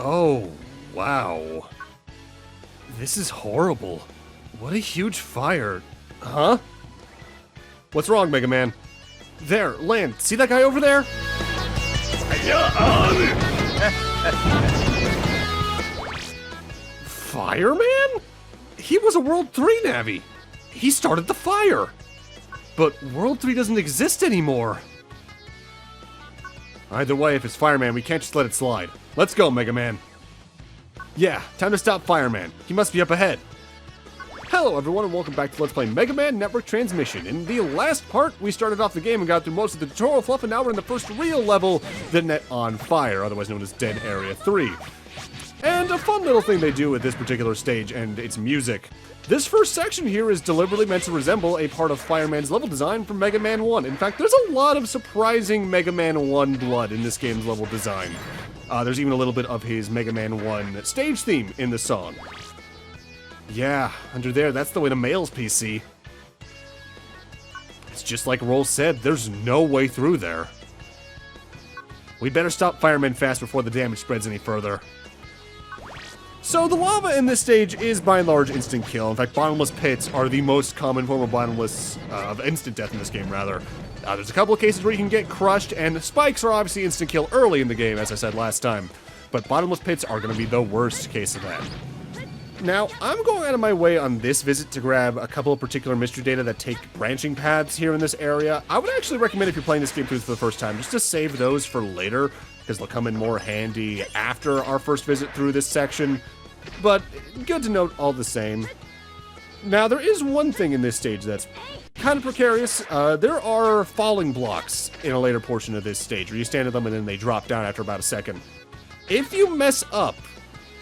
Oh, wow. This is horrible. What a huge fire. Huh? What's wrong, Mega Man? There, land. See that guy over there? Fireman? He was a World 3 Navi. He started the fire. But World 3 doesn't exist anymore. Either way, if it's Fireman, we can't just let it slide. Let's go, Mega Man. Yeah, time to stop Fireman. He must be up ahead. Hello everyone and welcome back to Let's Play Mega Man Network Transmission. In the last part, we started off the game and got through most of the tutorial fluff, and now we're in the first real level, the Net on Fire, otherwise known as Dead Area 3. And a fun little thing they do with this particular stage, and its music. This first section here is deliberately meant to resemble a part of Fireman's level design from Mega Man 1. In fact, there's a lot of surprising Mega Man 1 blood in this game's level design. There's even a little bit of his Mega Man 1 stage theme in the song. Yeah, under there, that's the way to male's PC. It's just like Roll said, there's no way through there. We better stop Fireman fast before the damage spreads any further. So the lava in this stage is by and large instant kill. In fact, bottomless pits are the most common form of of instant death in this game, rather. There's a couple of cases where you can get crushed, and spikes are obviously instant kill early in the game, as I said last time. But bottomless pits are going to be the worst case of that. Now, I'm going out of my way on this visit to grab a couple of particular mystery data that take branching paths here in this area. I would actually recommend, if you're playing this game through for the first time, just to save those for later, because they'll come in more handy after our first visit through this section. But good to note all the same. Now, there is one thing in this stage that's kind of precarious. There are falling blocks in a later portion of this stage, where you stand at them and then they drop down after about a second. If you mess up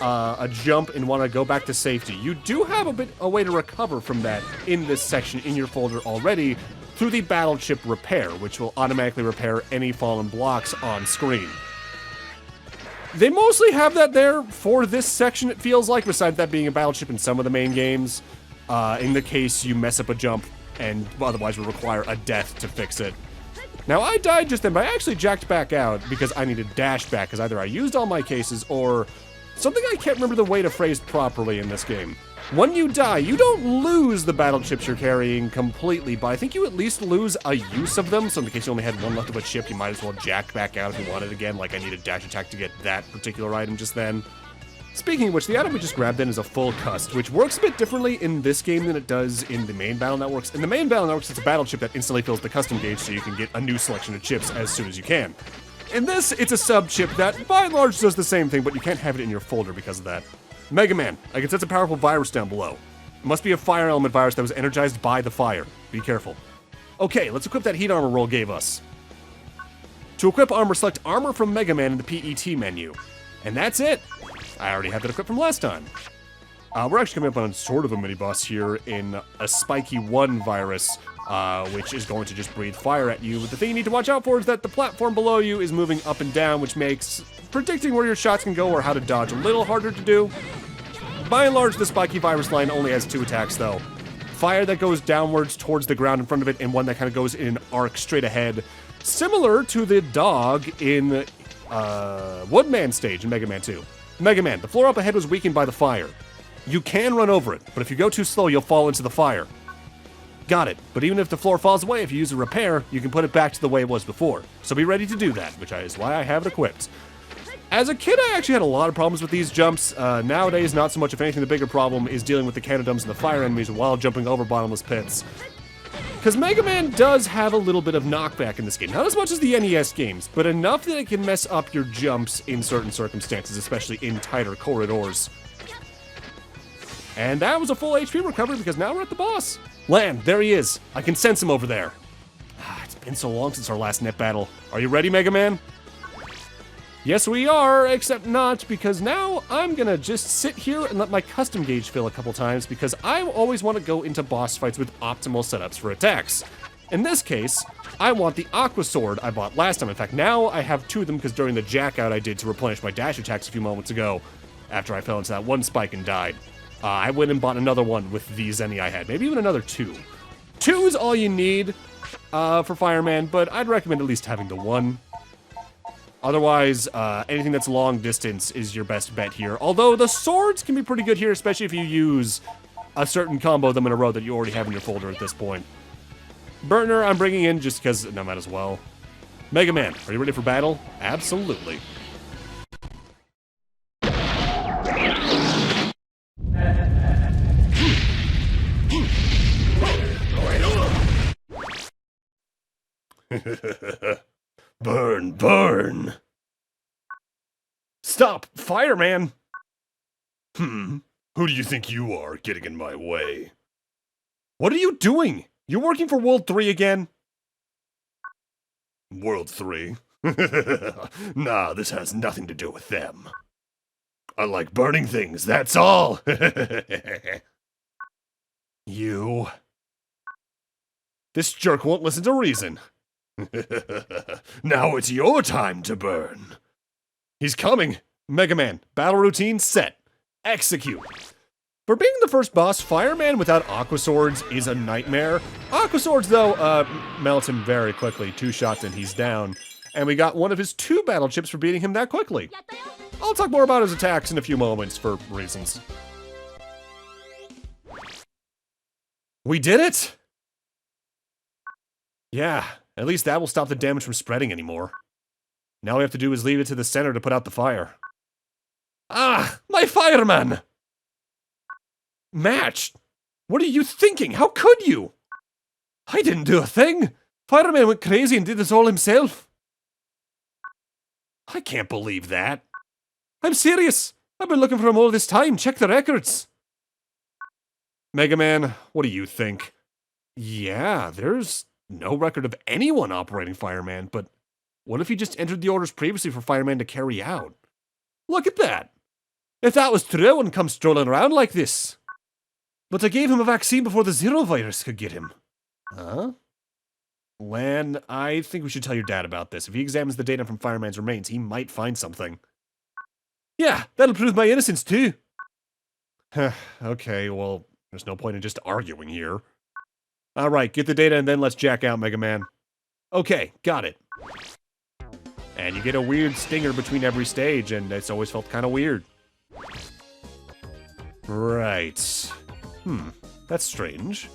a jump and want to go back to safety, you do have a way to recover from that in this section in your folder already through the battleship repair, which will automatically repair any fallen blocks on screen. They mostly have that there for this section, it feels like, besides that being a battleship in some of the main games, in the case you mess up a jump and otherwise would require a death to fix it. Now, I died just then, but I actually jacked back out because I needed dash back, because either I used all my cases or something I can't remember the way to phrase properly in this game. When you die, you don't lose the battleships you're carrying completely, but I think you at least lose a use of them, so in the case you only had one left of a chip, you might as well jack back out if you want it again, like I needed dash attack to get that particular item just then. Speaking of which, the item we just grabbed then is a full cust, which works a bit differently in this game than it does in the main Battle Networks. In the main Battle Networks, it's a battleship that instantly fills the custom gauge so you can get a new selection of chips as soon as you can. In this, it's a sub-chip that, by and large, does the same thing, but you can't have it in your folder because of that. Mega Man, I can sense a powerful virus down below. It must be a fire element virus that was energized by the fire. Be careful. Okay, let's equip that heat armor Roll gave us. To equip armor, select Armor from Mega Man in the PET menu. And that's it. I already had that equipped from last time. We're actually coming up on sort of a mini-boss here in a Spiky 1 virus, which is going to just breathe fire at you. But the thing you need to watch out for is that the platform below you is moving up and down, which makes predicting where your shots can go or how to dodge a little harder to do. By and large, the Spiky virus line only has 2 attacks, though. Fire that goes downwards towards the ground in front of it, and one that kind of goes in an arc straight ahead, similar to the dog in Woodman stage in Mega Man 2. Mega Man, the floor up ahead was weakened by the fire. You can run over it, but if you go too slow, you'll fall into the fire. Got it, but even if the floor falls away, if you use a repair, you can put it back to the way it was before. So be ready to do that, which is why I have it equipped. As a kid, I actually had a lot of problems with these jumps. Nowadays, not so much. If anything, the bigger problem is dealing with the canodomes and the fire enemies while jumping over bottomless pits. Because Mega Man does have a little bit of knockback in this game. Not as much as the NES games, but enough that it can mess up your jumps in certain circumstances, especially in tighter corridors. And that was a full HP recovery because now we're at the boss. Land, there he is. I can sense him over there. It's been so long since our last net battle. Are you ready, Mega Man? Yes, we are, except not, because now I'm gonna just sit here and let my custom gauge fill a couple times because I always want to go into boss fights with optimal setups for attacks. In this case, I want the AquaSword I bought last time. In fact, now I have 2 of them because during the jack out I did to replenish my dash attacks a few moments ago after I fell into that one spike and died. I went and bought another one with the Zenny I had, maybe even another 2. 2 is all you need for Fireman, but I'd recommend at least having the 1. Otherwise, anything that's long distance is your best bet here. Although the swords can be pretty good here, especially if you use a certain combo of them in a row that you already have in your folder at this point. Burtner, I'm bringing in just because I might as well. Mega Man, are you ready for battle? Absolutely. Burn, burn. Stop, Fireman. Who do you think you are getting in my way? What are you doing? You're working for World 3 again? World 3? Nah, this has nothing to do with them. I like burning things, that's all. You. This jerk won't listen to reason. Now it's your time to burn. He's coming. Mega Man, battle routine set. Execute. For being the first boss, Fireman without AquaSwords is a nightmare. AquaSwords, though, melts him very quickly. 2 shots and he's down. And we got one of his 2 battle chips for beating him that quickly. I'll talk more about his attacks in a few moments for reasons. We did it! Yeah, at least that will stop the damage from spreading anymore. Now all we have to do is leave it to the center to put out the fire. Ah, my Fireman! Match! What are you thinking? How could you? I didn't do a thing! Fireman went crazy and did this all himself. I can't believe that. I'm serious! I've been looking for him all this time. Check the records. Mega Man, what do you think? Yeah, there's no record of anyone operating Fireman, but what if he just entered the orders previously for Fireman to carry out? Look at that! If that was true, I wouldn't come strolling around like this. But I gave him a vaccine before the Zero virus could get him. Huh? Lan, I think we should tell your dad about this. If he examines the data from Fireman's remains, he might find something. Yeah, that'll prove my innocence too. Okay, well, there's no point in just arguing here. Alright, get the data and then let's jack out, Mega Man. Okay, got it. And you get a weird stinger between every stage, and it's always felt kind of weird. Right. That's strange.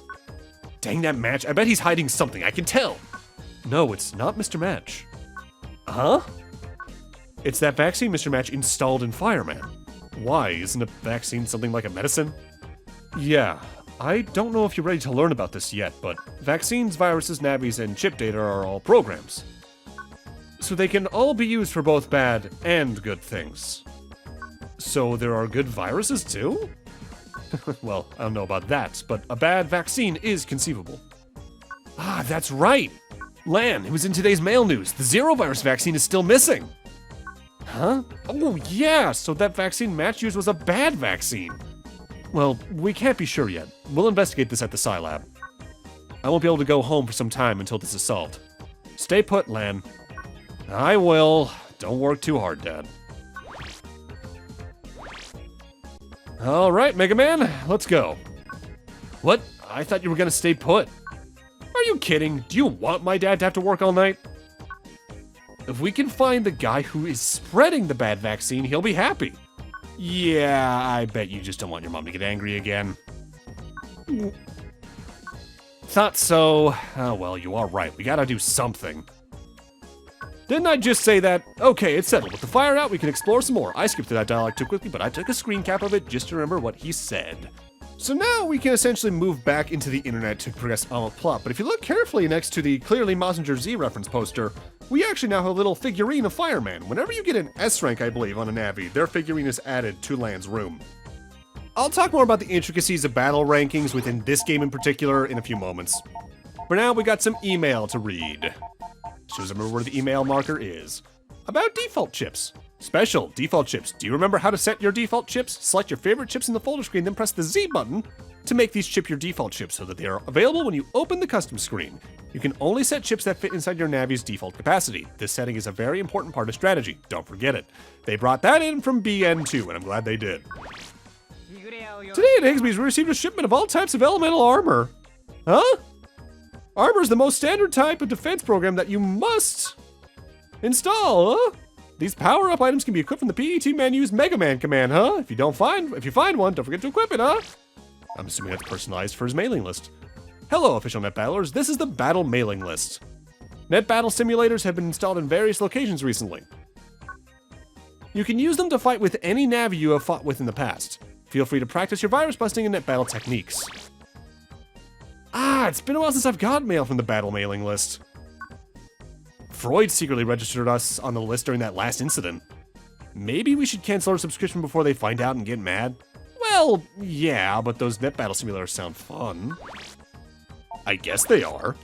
Dang that Match, I bet he's hiding something, I can tell. No, it's not Mr. Match. Huh? It's that vaccine Mr. Match installed in Fireman. Why, isn't a vaccine something like a medicine? Yeah, I don't know if you're ready to learn about this yet, but vaccines, viruses, navies, and chip data are all programs. So they can all be used for both bad and good things. So there are good viruses too? Well, I don't know about that, but a bad vaccine is conceivable. Ah, that's right! Lan, it was in today's mail news. The Zero virus vaccine is still missing. Huh? Oh yeah, so that vaccine Match used was a bad vaccine. Well, we can't be sure yet. We'll investigate this at the Psi Lab. I won't be able to go home for some time until this is solved. Stay put, Lan. I will. Don't work too hard, Dad. Alright, Mega Man, let's go. What? I thought you were gonna stay put. Are you kidding? Do you want my dad to have to work all night? If we can find the guy who is spreading the bad vaccine, he'll be happy. Yeah, I bet you just don't want your mom to get angry again. Thought so. Oh well, you are right. We gotta do something. Didn't I just say that? Okay, it's settled. With the fire out, we can explore some more. I skipped through that dialogue too quickly, but I took a screen cap of it just to remember what he said. So now we can essentially move back into the internet to progress on the plot, but if you look carefully next to the clearly Mazinger Z reference poster, we actually now have a little figurine of Fireman. Whenever you get an S rank, I believe, on a Navi, their figurine is added to Lan's room. I'll talk more about the intricacies of battle rankings within this game in particular in a few moments. For now, we got some email to read. As soon as I remember where the email marker is. About default chips. Special default chips. Do you remember how to set your default chips? Select your favorite chips in the folder screen, then press the Z button to make these chip your default chips so that they are available when you open the custom screen. You can only set chips that fit inside your Navi's default capacity. This setting is a very important part of strategy. Don't forget it. They brought that in from BN2, and I'm glad they did. Today at Higgsby's, we received a shipment of all types of elemental armor. Huh? Armor is the most standard type of defense program that you must install, huh? These power-up items can be equipped from the PET menu's Megaman command, huh? If you find one, don't forget to equip it, huh? I'm assuming that's personalized for his mailing list. Hello, official net battlers. This is the battle mailing list. Net battle simulators have been installed in various locations recently. You can use them to fight with any Navi you have fought with in the past. Feel free to practice your virus busting and net battle techniques. Ah, it's been a while since I've got mail from the battle mailing list. Freud secretly registered us on the list during that last incident. Maybe we should cancel our subscription before they find out and get mad? Well, yeah, but those net battle simulators sound fun. I guess they are.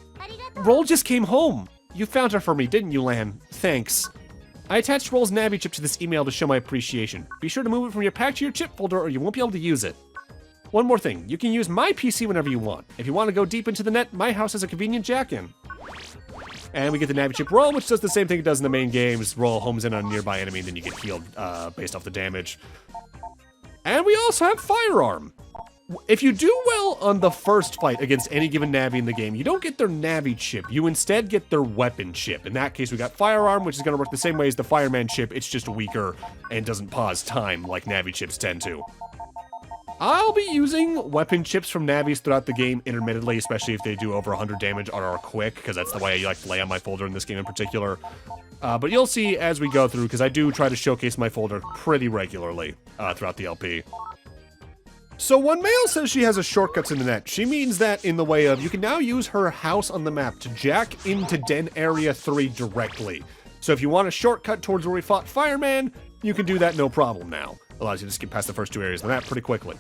Roll just came home. You found her for me, didn't you, Lan? Thanks. I attached Roll's Navi chip to this email to show my appreciation. Be sure to move it from your pack to your chip folder or you won't be able to use it. One more thing, you can use my PC whenever you want. If you want to go deep into the net, my house has a convenient jack-in. And we get the Navi chip Roll, which does the same thing it does in the main games. Roll homes in on a nearby enemy, and then you get healed based off the damage. And we also have Firearm. If you do well on the first fight against any given Navi in the game, you don't get their Navi chip. You instead get their weapon chip. In that case, we got Firearm, which is going to work the same way as the Fireman chip. It's just weaker and doesn't pause time like Navi chips tend to. I'll be using weapon chips from Navis throughout the game intermittently, especially if they do over 100 damage or are quick, because that's the way I like to lay on my folder in this game in particular. But you'll see as we go through, because I do try to showcase my folder pretty regularly throughout the LP. So when Mail says she has a shortcuts in the net, she means that in the way of you can now use her house on the map to jack into Den Area 3 directly. So if you want a shortcut towards where we fought Fireman, you can do that no problem now. Allows you to skip past the first two areas of the map pretty quickly.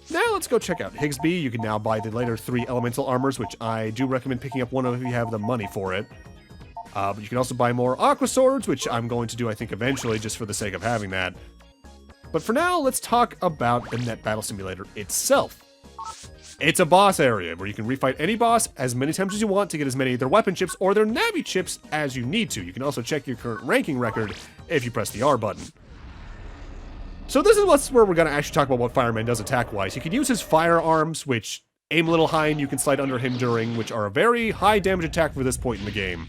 Now let's go check out Higsby. You can now buy the later 3 elemental armors, which I do recommend picking up one of if you have the money for it. But you can also buy more AquaSwords, which I'm going to do, I think, eventually, just for the sake of having that. But for now, let's talk about the Net Battle Simulator itself. It's a boss area where you can refight any boss as many times as you want to get as many of their weapon chips or their Navi chips as you need to. You can also check your current ranking record if you press the R button. So this is where we're going to actually talk about what Fireman does attack-wise. He can use his firearms, which aim a little high and you can slide under him during, which are a very high damage attack for this point in the game.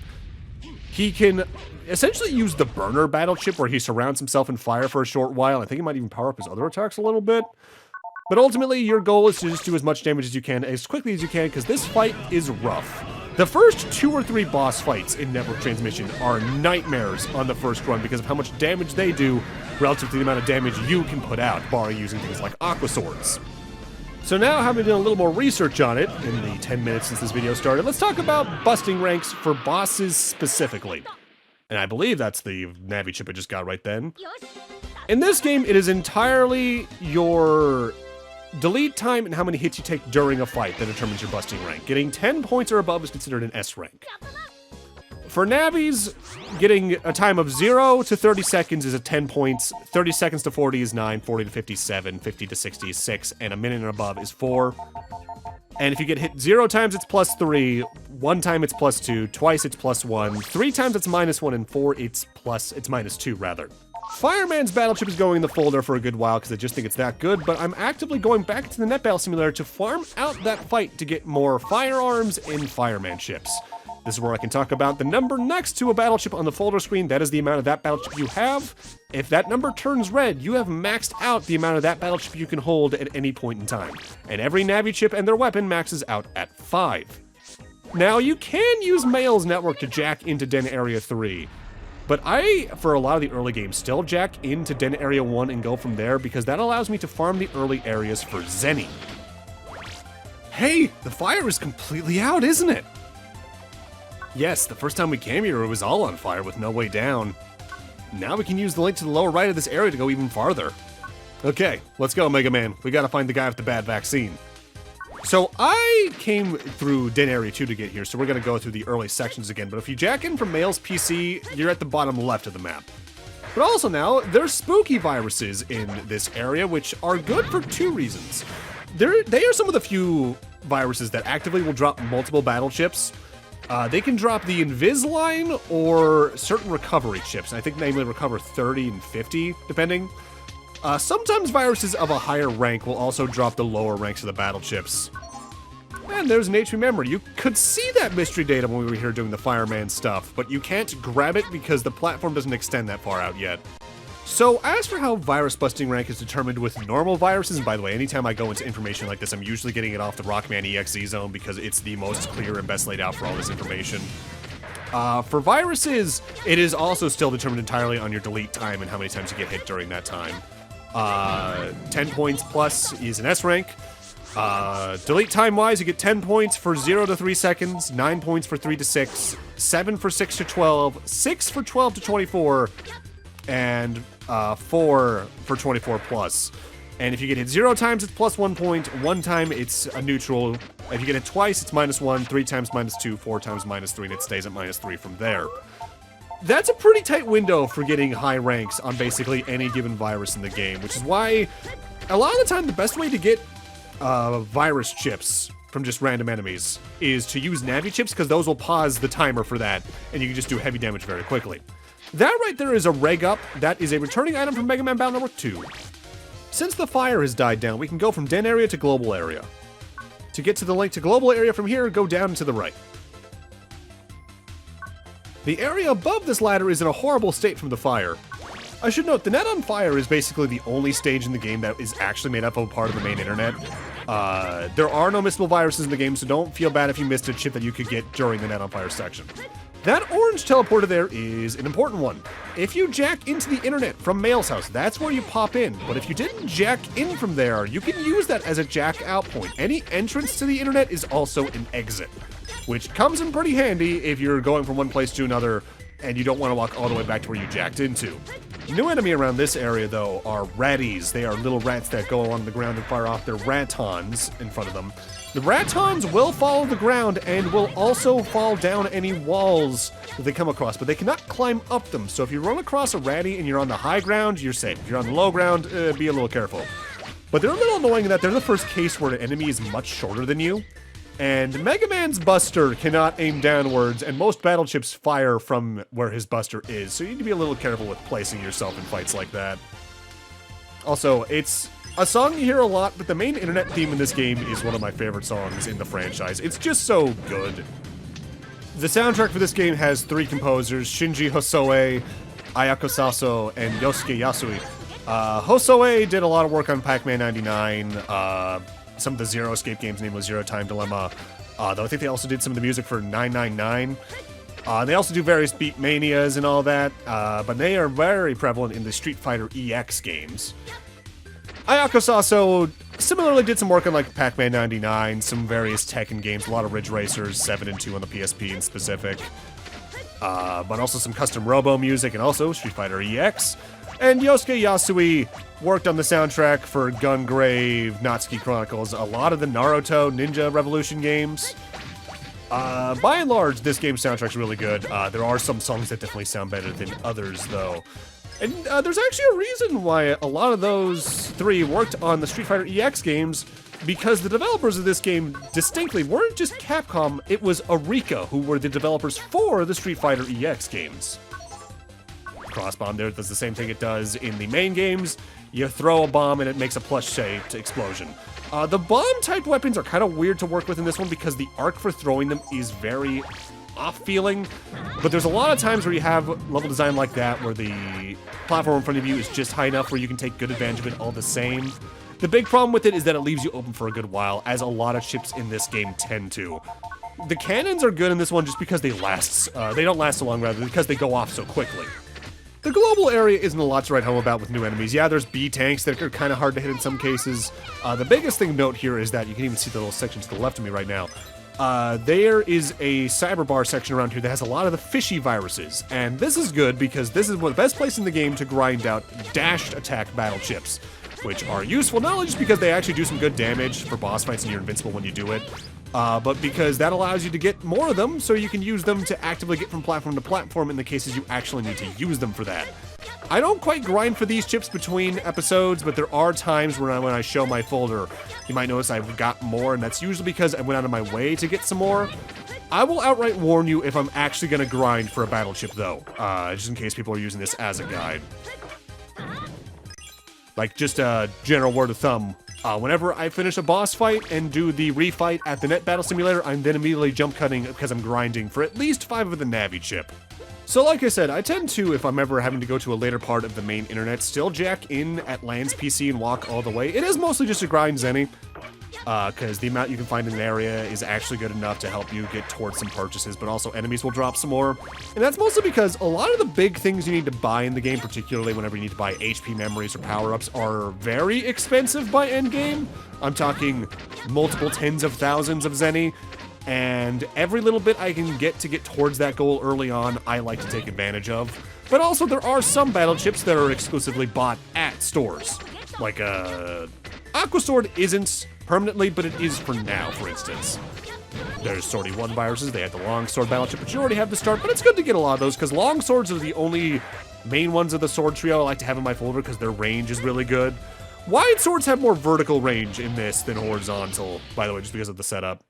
He can essentially use the burner battle chip where he surrounds himself in fire for a short while. I think he might even power up his other attacks a little bit. But ultimately, your goal is to just do as much damage as you can, as quickly as you can, because this fight is rough. The first 2 or 3 boss fights in Network Transmission are nightmares on the first run because of how much damage they do relative to the amount of damage you can put out, barring using things like AquaSwords. So now, having done a little more research on it in the 10 minutes since this video started, let's talk about busting ranks for bosses specifically. And I believe that's the Navi chip I just got right then. In this game, it is entirely your delete time and how many hits you take during a fight that determines your busting rank. Getting 10 points or above is considered an S rank. For Navis, getting a time of 0 to 30 seconds is a 10 points, 30 seconds to 40 is 9, 40 to 57, 50 to 60 is 6, and a minute and above is 4. And if you get hit 0 times, it's +3, 1 time it's +2, twice it's +1, 3 times it's -1, and 4 it's -2 rather. Fireman's battle chip is going in the folder for a good while because I just think it's that good, but I'm actively going back to the Net Battle Simulator to farm out that fight to get more firearms and fireman chips. This is where I can talk about the number next to a battle chip on the folder screen. That is the amount of that battle chip you have. If that number turns red, you have maxed out the amount of that battle chip you can hold at any point in time. And every Navi chip and their weapon maxes out at 5. Now, you can use Mail's network to jack into Den Area 3. But I, for a lot of the early games, still jack into Den Area 1 and go from there because that allows me to farm the early areas for Zenny. Hey, the fire is completely out, isn't it? Yes, the first time we came here, it was all on fire with no way down. Now we can use the link to the lower right of this area to go even farther. Okay, let's go, Mega Man. We gotta find the guy with the bad vaccine. So I came through Den Area 2 to get here, so we're gonna go through the early sections again, but if you jack in from Mail's PC, you're at the bottom left of the map. But also now, there's spooky viruses in this area, which are good for 2 reasons. They are some of the few viruses that actively will drop multiple battle chips. They can drop the Invisalign or certain recovery chips. I think they may recover 30 and 50, depending. Sometimes viruses of a higher rank will also drop the lower ranks of the battle chips. And there's an HP memory. You could see that mystery data when we were here doing the Fireman stuff, but you can't grab it because the platform doesn't extend that far out yet. So as for how virus busting rank is determined with normal viruses, and by the way, anytime I go into information like this, I'm usually getting it off the Rockman.EXE zone because it's the most clear and best laid out for all this information. For viruses, it is also still determined entirely on your delete time and how many times you get hit during that time. 10 points plus is an S rank. Delete time-wise, you get 10 points for 0 to 3 seconds, 9 points for 3 to 6, 7 for 6 to 12, 6 for 12 to 24, and 4 for 24 plus. And if you get hit 0 times, it's plus 1 point, 1 time it's a neutral. If you get it twice, it's -1, 3 times -2, 4 times -3, and it stays at -3 from there. That's a pretty tight window for getting high ranks on basically any given virus in the game, which is why a lot of the time the best way to get virus chips from just random enemies is to use Navi chips, because those will pause the timer for that, and you can just do heavy damage very quickly. That right there is a reg up. That is a returning item from Mega Man Battle Network 2. Since the fire has died down, we can go from den area to global area. To get to the link to global area from here, go down and to the right. The area above this ladder is in a horrible state from the fire. I should note, the net on fire is basically the only stage in the game that is actually made up of a part of the main internet. There are no missable viruses in the game, so don't feel bad if you missed a chip that you could get during the net on fire section. That orange teleporter there is an important one. If you jack into the internet from Mail's house, that's where you pop in. But if you didn't jack in from there, you can use that as a jack out point. Any entrance to the internet is also an exit, which comes in pretty handy if you're going from one place to another and you don't want to walk all the way back to where you jacked into. New enemy around this area, though, are ratties. They are little rats that go along the ground and fire off their ratons in front of them. The ratons will follow the ground and will also fall down any walls that they come across, but they cannot climb up them. So if you run across a ratty and you're on the high ground, you're safe. If you're on the low ground, be a little careful. But they're a little annoying in that they're the first case where an enemy is much shorter than you. And Mega Man's Buster cannot aim downwards, and most battle chips fire from where his Buster is, so you need to be a little careful with placing yourself in fights like that. Also, it's a song you hear a lot, but the main internet theme in this game is one of my favorite songs in the franchise. It's just so good. The soundtrack for this game has 3 composers, Shinji Hosoe, Ayako Saso, and Yosuke Yasui. Hosoe did a lot of work on Pac-Man 99, some of the Zero Escape games, namely Zero Time Dilemma, though I think they also did some of the music for 999. They also do various Beat Manias and all that, but they are very prevalent in the Street Fighter EX games. Ayako Saso similarly did some work on like Pac-Man 99, some various Tekken games, a lot of Ridge Racers, 7 and 2 on the PSP in specific, but also some custom Robo music and also Street Fighter EX. And Yosuke Yasui worked on the soundtrack for Gungrave, Natsuki Chronicles, a lot of the Naruto Ninja Revolution games. By and large, this game's soundtrack's really good. There are some songs that definitely sound better than others, though. And there's actually a reason why a lot of those 3 worked on the Street Fighter EX games, because the developers of this game distinctly weren't just Capcom, it was Arika who were the developers for the Street Fighter EX games. Cross-bomb there does the same thing it does in the main games. You throw a bomb and it makes a plush-shaped explosion. The bomb-type weapons are kind of weird to work with in this one because the arc for throwing them is very off-feeling, but there's a lot of times where you have level design like that where the platform in front of you is just high enough where you can take good advantage of it all the same. The big problem with it is that it leaves you open for a good while, as a lot of chips in this game tend to. The cannons are good in this one just because they don't last so long, rather, because they go off so quickly. The global area isn't a lot to write home about with new enemies. Yeah, there's B-tanks that are kind of hard to hit in some cases. The biggest thing to note here is that you can even see the little section to the left of me right now. There is a cyber bar section around here that has a lot of the fishy viruses. And this is good because this is one of the best places in the game to grind out dashed attack battle chips, which are useful not only just because they actually do some good damage for boss fights and you're invincible when you do it, but because that allows you to get more of them, so you can use them to actively get from platform to platform in the cases you actually need to use them for that. I don't quite grind for these chips between episodes, but there are times when I show my folder, you might notice I've got more, and that's usually because I went out of my way to get some more. I will outright warn you if I'm actually going to grind for a battle chip, though, just in case people are using this as a guide. Like, just a general word of thumb. Whenever I finish a boss fight and do the refight at the net battle simulator, I'm then immediately jump cutting because I'm grinding for at least 5 of the Navi chip. So like I said, I tend to, if I'm ever having to go to a later part of the main internet, still jack in at Land's PC and walk all the way. It is mostly just a grind Zenny, because the amount you can find in an area is actually good enough to help you get towards some purchases, but also enemies will drop some more. And that's mostly because a lot of the big things you need to buy in the game, particularly whenever you need to buy HP memories or power-ups, are very expensive by endgame. I'm talking multiple tens of thousands of Zenny. And every little bit I can get to get towards that goal early on, I like to take advantage of. But also, there are some battle chips that are exclusively bought at stores. Like, AquaSword isn't permanently, but it is for now, for instance. There's Swordy 1 viruses, they have the Longsword battle chip, but you already have the start, but it's good to get a lot of those, because Longswords are the only main ones of the sword trio I like to have in my folder, because their range is really good. Wide swords have more vertical range in this than horizontal, by the way, just because of the setup.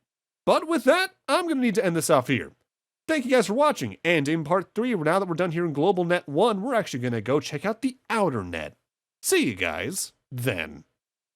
But with that, I'm going to need to end this off here. Thank you guys for watching, and in part 3, now that we're done here in Global Net 1, we're actually going to go check out the Outer Net. See you guys then.